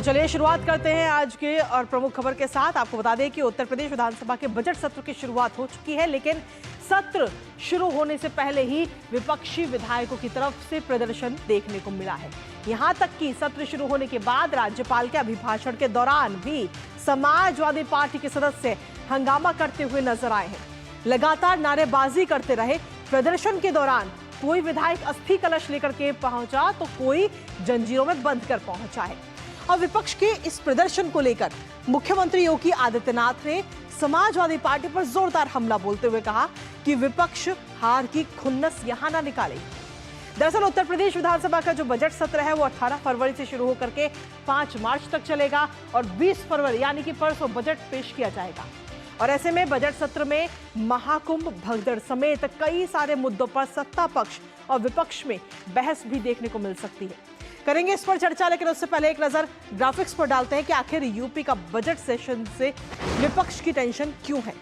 चलिए शुरुआत करते हैं आज के और प्रमुख खबर के साथ। आपको बता दें कि उत्तर प्रदेश विधानसभा के बजट सत्र की शुरुआत हो चुकी है, लेकिन सत्र शुरू होने से पहले ही विपक्षी विधायकों की तरफ से प्रदर्शन देखने को मिला है। यहां तक कि सत्र शुरू होने के बाद राज्यपाल के अभिभाषण के दौरान भी समाजवादी पार्टी के सदस्य हंगामा करते हुए नजर आए हैं। लगातार नारेबाजी करते रहे। प्रदर्शन के दौरान कोई विधायक अस्थि कलश लेकर के पहुंचा तो कोई जंजीरों में बंद कर पहुंचा है। और विपक्ष के इस प्रदर्शन को लेकर मुख्यमंत्री योगी आदित्यनाथ ने समाजवादी पार्टी पर जोरदार हमला बोलते हुए कहा कि विपक्ष हार की खुन्नस यहां ना निकाले। दरअसल उत्तर प्रदेश विधानसभा का जो बजट सत्र है वो 18 फरवरी से शुरू होकर के 5 मार्च तक चलेगा और 20 फरवरी यानी कि परसों बजट पेश किया जाएगा। और ऐसे में बजट सत्र में महाकुंभ, भगदड़ समेत कई सारे मुद्दों पर सत्ता पक्ष और विपक्ष में बहस भी देखने को मिल सकती है। करेंगे इस पर चर्चा, लेकिन उससे पहले एक नजर ग्राफिक्स पर डालते हैं कि आखिर यूपी का बजट सेशन से विपक्ष की टेंशन क्यों है।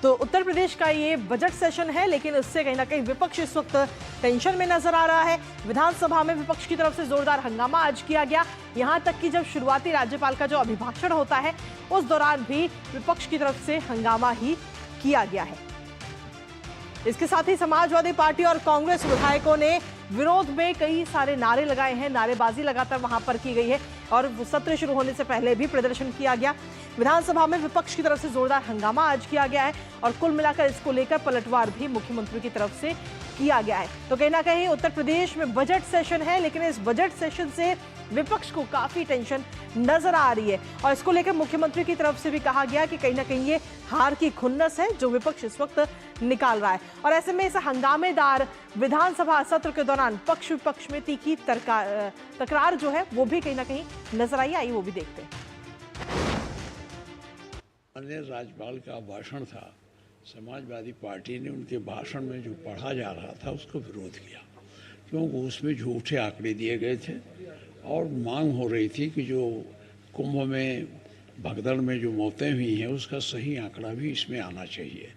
तो उत्तर प्रदेश का ये बजट सेशन है, लेकिन उससे कहीं ना कहीं विपक्ष इस वक्त टेंशन में नजर आ रहा है। विधानसभा में विपक्ष की तरफ से जोरदार हंगामा आज किया गया। यहां तक कि जब शुरुआती राज्यपाल का जो अभिभाषण होता है उस दौरान भी विपक्ष की तरफ से हंगामा ही किया गया है। इसके साथ ही समाजवादी पार्टी और कांग्रेस विधायकों ने विरोध में कई सारे नारे लगाए हैं। नारेबाजी लगातार वहां पर की गई है और सत्र शुरू होने से पहले भी प्रदर्शन किया गया। विधानसभा में विपक्ष की तरफ से जोरदार हंगामा आज किया गया है और कुल मिलाकर इसको लेकर पलटवार भी मुख्यमंत्री की तरफ से किया गया है। तो कहीं ना कहीं उत्तर प्रदेश में बजट सेशन है, लेकिन इस बजट सेशन से विपक्ष को काफी टेंशन नजर आ रही है और इसको लेकर मुख्यमंत्री की तरफ से भी कहा गया कि कहीं ना कहीं ये हार की खुन्नस है जो विपक्ष इस वक्त निकाल रहा है। और ऐसे में इस हंगामेदार विधानसभा सत्र के दौरान पक्ष विपक्ष में तीखी तकरार जो है वो भी कहीं ना कहीं नजर आई। आइए वो भी देखते हैं। राज्यपाल का भाषण था, समाजवादी पार्टी ने उनके भाषण में जो पढ़ा जा रहा था उसको विरोध किया, क्योंकि उसमें झूठे आंकड़े दिए गए थे और मांग हो रही थी कि जो कुंभ में, भगदड़ में जो मौतें हुई हैं उसका सही आंकड़ा भी इसमें आना चाहिए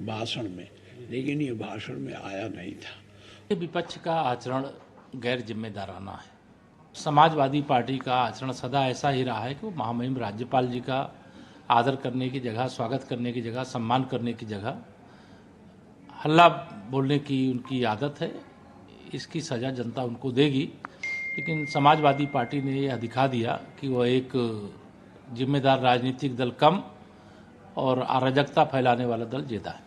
भाषण में, लेकिन ये भाषण में आया नहीं था। विपक्ष का आचरण गैर जिम्मेदाराना है। समाजवादी पार्टी का आचरण सदा ऐसा ही रहा है कि वो महामहिम राज्यपाल जी का आदर करने की जगह, स्वागत करने की जगह, सम्मान करने की जगह हल्ला बोलने की उनकी आदत है। इसकी सज़ा जनता उनको देगी, लेकिन समाजवादी पार्टी ने यह दिखा दिया कि वो एक जिम्मेदार राजनीतिक दल कम और अराजकता फैलाने वाला दल ज़्यादा है।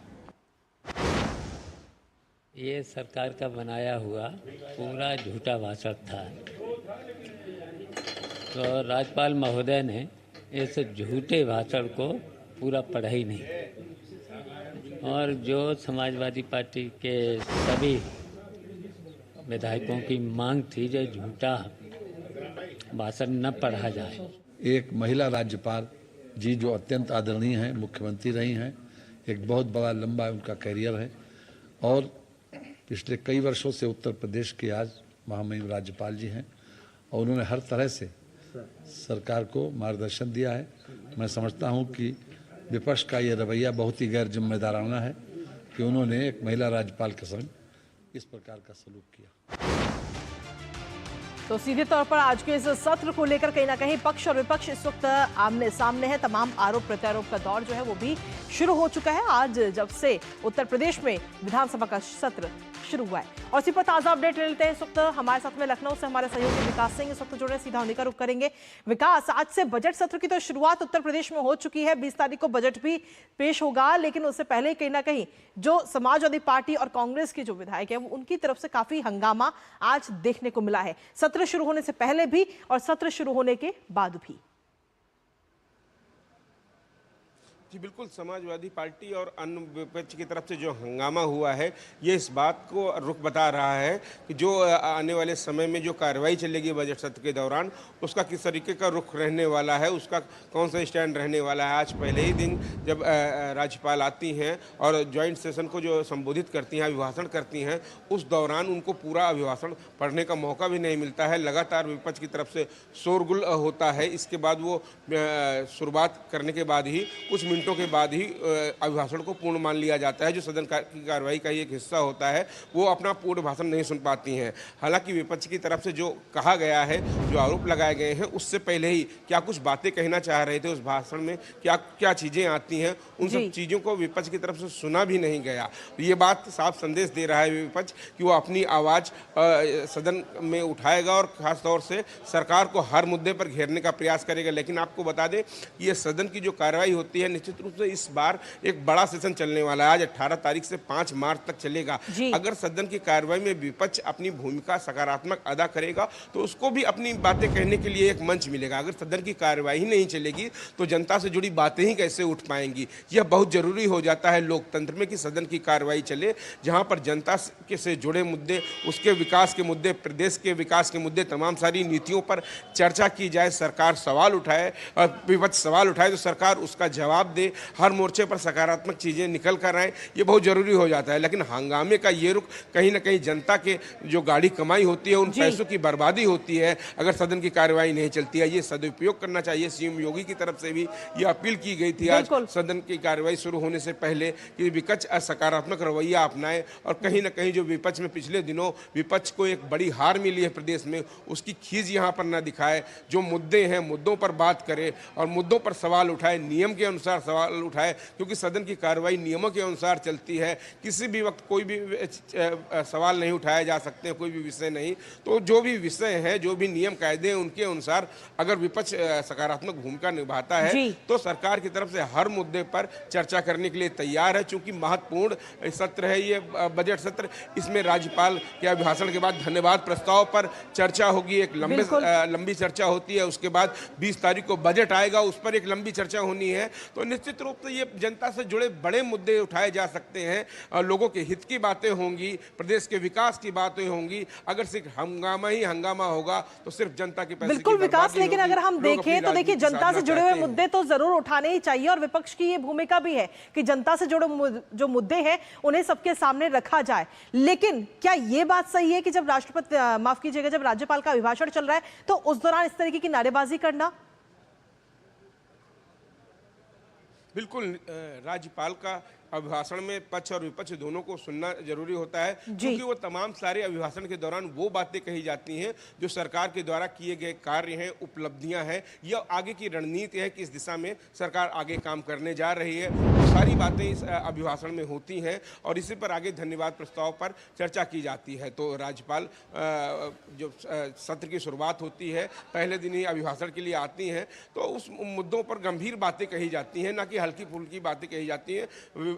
ये सरकार का बनाया हुआ पूरा झूठा भाषण था। तो राज्यपाल महोदय ने इस झूठे भाषण को पूरा पढ़ा ही नहीं और जो समाजवादी पार्टी के सभी विधायकों की मांग थी जो झूठा भाषण न पढ़ा जाए। एक महिला राज्यपाल जी जो अत्यंत आदरणीय हैं, मुख्यमंत्री रही हैं, एक बहुत बड़ा लंबा उनका करियर है और पिछले कई वर्षों से उत्तर प्रदेश के आज महामहिम राज्यपाल जी हैं और उन्होंने हर तरह से सरकार को मार्गदर्शन दिया है। मैं समझता हूं कि विपक्ष का ये रवैया बहुत ही गैर जिम्मेदाराना है कि उन्होंने एक महिला राज्यपाल के संग इस प्रकार का सलूक किया। तो सीधे तौर पर आज के इस सत्र को लेकर कहीं ना कहीं पक्ष और विपक्ष इस वक्त आमने सामने है। तमाम आरोप प्रत्यारोप का दौर जो है वो भी शुरू हो चुका है आज जब से उत्तर प्रदेश में विधानसभा का सत्र शुरू हुआ है। और इसी पर ताजा अपडेट ले लेते हैं। इस वक्त हमारे साथ में लखनऊ से हमारे सहयोगी विकास सिंह इस वक्त जुड़े, सीधा होने का रुख करेंगे। विकास, आज से बजट सत्र की तो शुरुआत उत्तर प्रदेश में हो चुकी है। 20 तारीख को बजट भी पेश होगा, लेकिन उससे पहले कहीं ना कहीं जो समाजवादी पार्टी और कांग्रेस के जो विधायक है वो उनकी तरफ से काफी हंगामा आज देखने को मिला है, सत्र शुरू होने से पहले भी और सत्र शुरू होने के बाद भी। जी बिल्कुल, समाजवादी पार्टी और अन्य विपक्ष की तरफ से जो हंगामा हुआ है ये इस बात को रुख बता रहा है कि जो आने वाले समय में जो कार्रवाई चलेगी बजट सत्र के दौरान उसका किस तरीके का रुख रहने वाला है, उसका कौन सा स्टैंड रहने वाला है। आज पहले ही दिन जब राज्यपाल आती हैं और ज्वाइंट सेशन को जो संबोधित करती हैं, अभिभाषण करती हैं, उस दौरान उनको पूरा अभिभाषण पढ़ने का मौका भी नहीं मिलता है। लगातार विपक्ष की तरफ से शोरगुल होता है। इसके बाद वो शुरुआत करने के बाद ही कुछ मिनटों के बाद ही अभिभाषण को पूर्ण मान लिया जाता है। जो सदन की कार्रवाई का एक हिस्सा होता है वो अपना पूर्ण भाषण नहीं सुन पाती हैं। हालांकि विपक्ष की तरफ से जो कहा गया है, जो आरोप लगाए गए हैं, उससे पहले ही क्या कुछ बातें कहना चाह रहे थे उस भाषण में, क्या क्या चीज़ें आती हैं, उन सब चीज़ों को विपक्ष की तरफ से सुना भी नहीं गया। ये बात साफ संदेश दे रहा है विपक्ष कि वो अपनी आवाज़ सदन में उठाएगा और खासतौर से सरकार को हर मुद्दे पर घेरने का प्रयास करेगा। लेकिन आपको बता दें कि ये सदन की जो कार्रवाई होती है, निश्चित रूप से इस बार एक बड़ा सेशन चलने वाला है। आज 18 तारीख से 5 मार्च तक चलेगा। अगर सदन की कार्रवाई में विपक्ष अपनी भूमिका सकारात्मक अदा करेगा तो उसको भी अपनी बातें कहने के लिए एक मंच मिलेगा। अगर सदन की कार्रवाई ही नहीं चलेगी तो जनता से जुड़ी बातें ही कैसे उठ पाएंगी। यह बहुत जरूरी हो जाता है लोकतंत्र में कि सदन की कार्रवाई चले, जहां पर जनता से जुड़े मुद्दे, उसके विकास के मुद्दे, प्रदेश के विकास के मुद्दे, तमाम सारी नीतियों पर चर्चा की जाए। सरकार सवाल उठाए और विपक्ष सवाल उठाए तो सरकार उसका जवाब दे, हर मोर्चे पर सकारात्मक चीज़ें निकल कर आए, ये बहुत ज़रूरी हो जाता है। लेकिन हंगामे का ये रुख कहीं ना कहीं जनता के जो गाड़ी कमाई होती है, उन पैसों की बर्बादी होती है अगर सदन की कार्रवाई नहीं चलती है। ये सदुपयोग करना चाहिए। सीएम योगी की तरफ से भी ये अपील की गई थी आज सदन की कार्रवाई शुरू होने से पहले कि विपक्ष सकारात्मक रवैया अपनाए और कहीं ना कहीं जो विपक्ष में पिछले दिनों विपक्ष को एक बड़ी हार मिली है प्रदेश में, उसकी खींच यहाँ पर न दिखाए। जो मुद्दे हैं, मुद्दों पर बात करे और मुद्दों पर सवाल उठाए, नियम के अनुसार सवाल उठाए, क्योंकि सदन की कार्रवाई नियमों के अनुसार चलती है। किसी भी वक्त कोई भी सवाल नहीं उठाया जा सकते, कोई भी विषय नहीं। तो जो भी विषय है, जो भी नियम कायदे हैं, उनके अनुसार अगर विपक्ष सकारात्मक भूमिका निभाता है तो सरकार की तरफ से हर मुद्दे पर चर्चा करने के लिए तैयार है। चूंकि महत्वपूर्ण सत्र है ये बजट सत्र, इसमें राज्यपाल के अभिभाषण के बाद धन्यवाद प्रस्ताव पर चर्चा होगी। एक लंबी चर्चा होती है। उसके बाद 20 तारीख को बजट आएगा, उस पर एक लंबी चर्चा होनी है। तो निश्चित रूप से ये जनता से जुड़े बड़े मुद्दे उठाए जा सकते हैं। लोगों के हित की बातें होंगी, प्रदेश के विकास की बातें होंगी। अगर सिर्फ हंगामा ही हंगामा होगा तो सिर्फ जनता के पैसे बिल्कुल विकास। लेकिन अगर हम देखें तो देखिए, जनता से जुड़े हुए मुद्दे तो जरूर उठाने ही चाहिए और विपक्ष की ये भूमिका भी है कि जनता से जुड़े जो मुद्दे हैं उन्हें सबके सामने रखा जाए। लेकिन क्या ये बात सही है कि जब माफ कीजिएगा, जब राज्यपाल का अभिभाषण चल रहा है तो उस दौरान इस तरीके की नारेबाजी करना? बिल्कुल, राज्यपाल का अभिभाषण में पक्ष और विपक्ष दोनों को सुनना जरूरी होता है, क्योंकि वो तमाम सारे अभिभाषण के दौरान वो बातें कही जाती हैं जो सरकार के द्वारा किए गए कार्य हैं, उपलब्धियां हैं, या आगे की रणनीति है कि इस दिशा में सरकार आगे काम करने जा रही है। वो सारी बातें इस अभिभाषण में होती हैं और इसी पर आगे धन्यवाद प्रस्ताव पर चर्चा की जाती है। तो राज्यपाल जो सत्र की शुरुआत होती है, पहले दिन ही अभिभाषण के लिए आती हैं, तो उस मुद्दों पर गंभीर बातें कही जाती हैं, ना कि हल्की फुल्की बातें कही जाती हैं।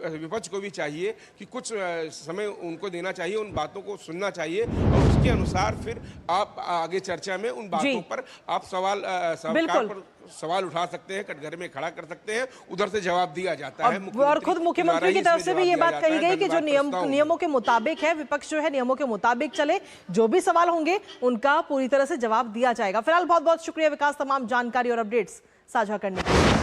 विपक्ष को भी चाहिए कि कुछ समय उनको देना चाहिए, उन बातों को सुनना चाहिए और उसके अनुसार फिर आप आगे चर्चा में उन बातों पर आप सरकार पर सवाल उठा सकते हैं, कटघरे में खड़ा कर सकते हैं, उधर से जवाब दिया जाता है। और खुद मुख्यमंत्री की तरफ से भी ये बात कही गई कि जो नियमों के मुताबिक है, विपक्ष जो है नियमों के मुताबिक चले, जो भी सवाल होंगे उनका पूरी तरह से जवाब दिया जाएगा। फिलहाल बहुत बहुत शुक्रिया विकास, तमाम जानकारी और अपडेट्स साझा करने के लिए।